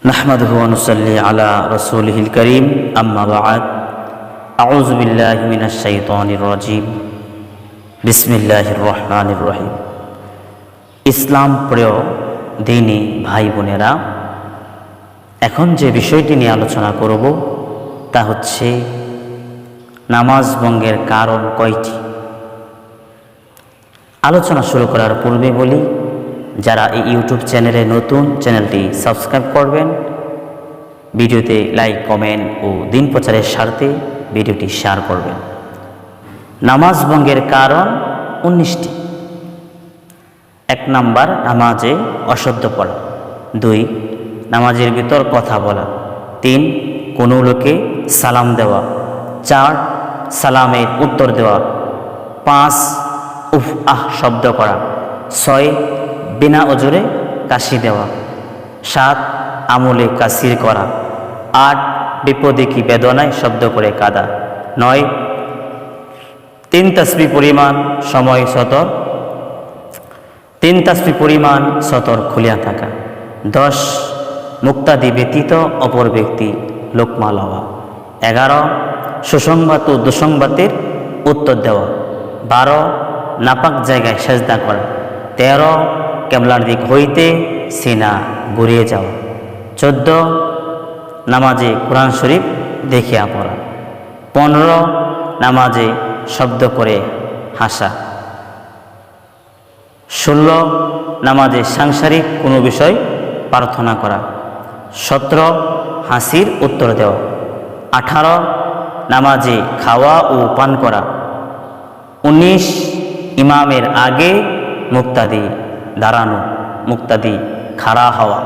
نحمده ونصلي على رسوله الكريم أما بعد أعوذ بالله من الشيطان الرجيم بسم الله الرحمن الرحيم ইসলাম প্রিয় দ্বীনি ভাই বোনেরা, এখন যে বিষয়টি নিয়ে আলোচনা করব তা হচ্ছে নামাজ ভঙ্গের কারণ কয়টি। আলোচনা শুরু করার পূর্বে বলি, যারা এই ইউটিউব চ্যানেলে নতুন, চ্যানেলটি সাবস্ক্রাইব করবেন, ভিডিওতে লাইক, কমেন্ট ও দিন প্রচারের স্বার্থে ভিডিওটি শেয়ার করবেন। নামাজ ভঙ্গের কারণ 19টি। 1 নাম্বার, নামাজে অশুদ্ধ পড়া। 2, নামাজের ভিতর কথা বলা। 3, কোনো লোকে সালাম দেওয়া। 4, সালামের উত্তর দেওয়া। 5, উফ আহ শব্দ করা। 6, বিনা ওজরে কাশি দেওয়া। 7, আমলে কাসির করা। 8, বিপদে কি বেদনায় শব্দ করে কাঁদা। 9, 3 তাসবিহ পরিমাণ সময় সতর 3 তাসবিহ পরিমাণ সতর খুলিয়া থাকা। 10, মুক্তাদি ব্যতীত অপর ব্যক্তি লোকমা লওয়া। 11, সুসংবাদ ও দুঃসংবাদের উত্তর দেওয়া। 12, নাপাক জায়গায় সেজদা করা। 13, কেবলার দিক হইতে সিনা ঘুরিয়ে যাওয়া। 14, নামাজে কোরআন শরীফ দেখিয়া পড়া। 15, নামাজে শব্দ করে হাসা। 16, নামাজে সাংসারিক কোনো বিষয় প্রার্থনা করা। 17, হাসির উত্তর দেওয়া। 18, নামাজে খাওয়া ও পান করা। 19, ইমামের আগে মুক্তাদি দাঁড়ানো, মুক্তাদি খাড়া হওয়া।